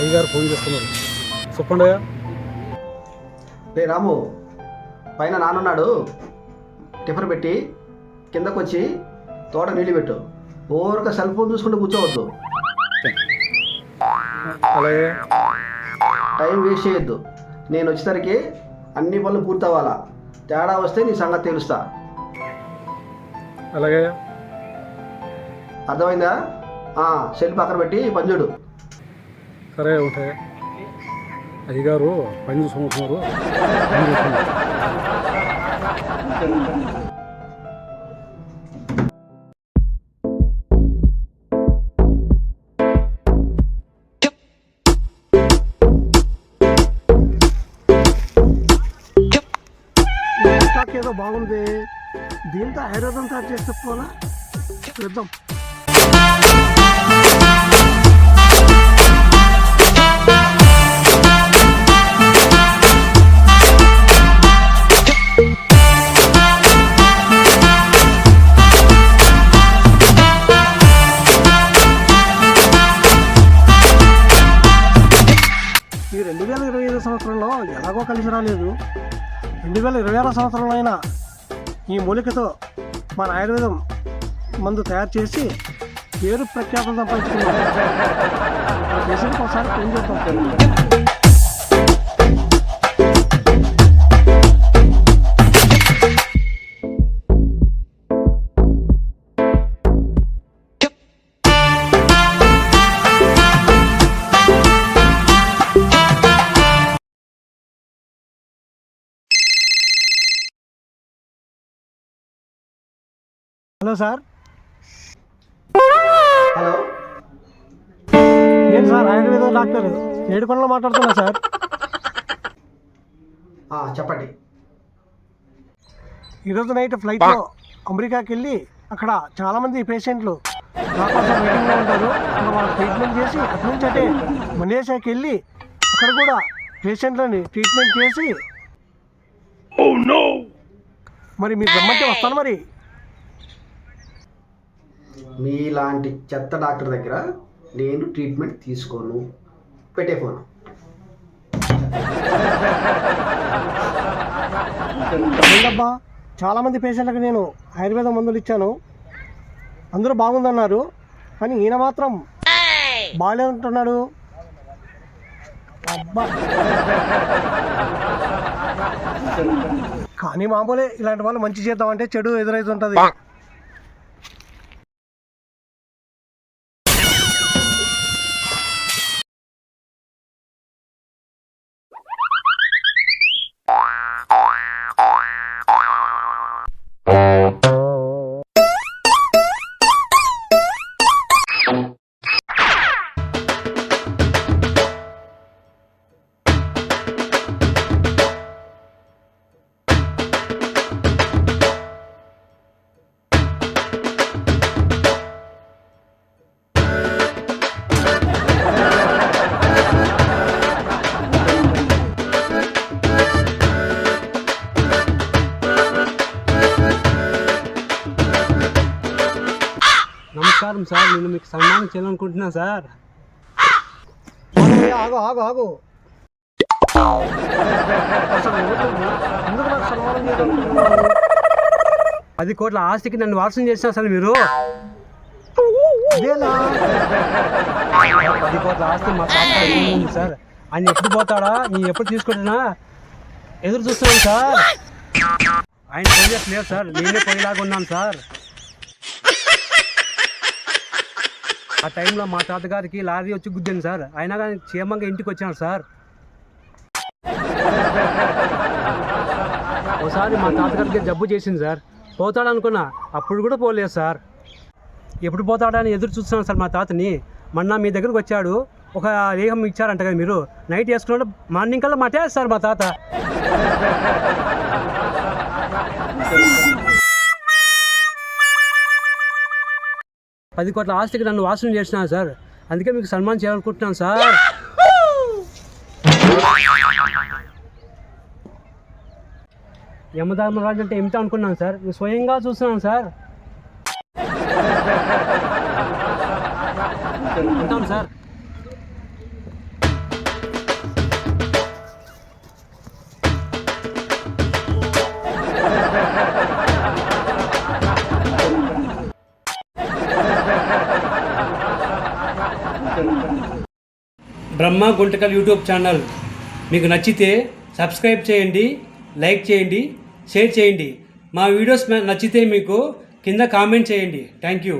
అయ్యగారు ఫోన్ చేస్తున్నారు. చెప్పండి. రే రాము, పైన నానున్నాడు, టిఫిన్ పెట్టి కిందకు వచ్చి తోట నీళ్ళు పెట్టు. ఓరక సెల్ ఫోన్ చూసుకుంటూ కూర్చోవద్దు. అలాగే. టైం వేస్ట్ చేయొద్దు. నేను వచ్చేసరికి అన్ని పనులు పూర్తి అవ్వాలా. తేడా వస్తే నీ సంగతి తెలుస్తా. అలాగే. అర్థమైందా? సెల్ పక్కన పెట్టి పని చూడు. సరే ఉంటాయి. అయ్యగారు పని చూసుకుంటున్నారు. ఏదో బాగుంది, దీంతో ఆయుర్వేదం తయారు చేస్తే పోలా చూద్దాం. ఈ 2025 సంవత్సరంలో ఎలాగో కలిసి రాలేదు. 2026 సంవత్సరంలో అయినా ఈ మూలికతో మన ఆయుర్వేదం మందు తయారు చేసి పేరు ప్రఖ్యాతం సంపాదించుకున్నాం. పేషెంట్కి ఒకసారి ఫోన్ చేద్దాం. Hello sir. హలో, ఏంటి సార్ ఆయుర్వేదం డాక్టర్ ఏడుకొండలో మాట్లాడుతున్నా సార్. చెప్పండి. ఈరోజు నైట్ ఫ్లైట్లో అమెరికాకి వెళ్ళి అక్కడ చాలామంది పేషెంట్లు నా కోసం వెయిటింగ్లో ఉంటారు. అక్కడ వాళ్ళు ట్రీట్మెంట్ చేసి అటు నుంచి అంటే మలేషియాకి వెళ్ళి అక్కడ కూడా పేషెంట్లని ట్రీట్మెంట్ చేసి మరి మీరు రమ్మంటే వస్తాను. మరి మీలాంటి చెత్త డాక్టర్ దగ్గర నేను ట్రీట్మెంట్ తీసుకోను. పెట్టే ఫోన్. ఏంటబ్బా, చాలామంది పేషెంట్లకు నేను ఆయుర్వేదం మందులు ఇచ్చాను, అందరూ బాగుందన్నారు. కానీ ఈయన మాత్రం బాగాలేదంటున్నాడు. అబ్బా, కానీ మామూలే, ఇలాంటి వాళ్ళు మంచి చేద్దామంటే చెడు ఎదురైతుంటుంది. నమస్కారం సార్, నేను మీకు సన్మానం చేయాలనుకుంటున్నాను సార్. ఆగు ఆగు ఆగు, అసలు ఎందుకు నాకు సన్మానం చేయాలనుకుంటున్నారు? 10 కోట్ల ఆస్తికి నన్ను వారసం చేసిన సార్ మీరు. అదేలా 10 కోట్ల ఆస్తి మా తాత ఉంది సార్. ఆయన ఎప్పుడు పోతాడా, నేను ఎప్పుడు తీసుకుంటున్నా ఎదురు చూస్తున్నాను సార్. ఆయన పోయేట్లేదు సార్, నేనే పోయేలాగా ఉన్నాను సార్. ఆ టైంలో మా తాతగారికి లారీ వచ్చి గుద్దాను సార్. అయినా కానీ క్షేమంగా ఇంటికి వచ్చాను సార్. ఒకసారి మా తాతగారికి జబ్బు చేసింది సార్, పోతాడనుకున్నా, అప్పుడు కూడా పోలేదు సార్. ఎప్పుడు పోతాడని ఎదురు చూస్తున్నాను సార్ మా తాతని. మొన్న మీ దగ్గరకు వచ్చాడు, ఒక రేహం ఇచ్చారంట కదా మీరు, నైట్ వేసుకున్నాడు, మార్నింగ్ కల్లా మటేస్తారు సార్ మా తాత. పది కోట్ల ఆస్తికి నన్ను వాసన చేసినా సార్, అందుకే మీకు సన్మానం చేయాలనుకుంటున్నాను సార్. యమధర్మరాజు అంటే ఏమిటో అనుకున్నాను సార్, నేను స్వయంగా చూస్తున్నాను సార్. ఉంటాను సార్. బ్రహ్మ గుంటకల్ యూట్యూబ్ ఛానల్ మీకు నచ్చితే సబ్స్క్రైబ్ చేయండి, లైక్ చేయండి, షేర్ చేయండి. మా వీడియోస్ నచ్చితే మీకు కింద కామెంట్ చేయండి. Thank you.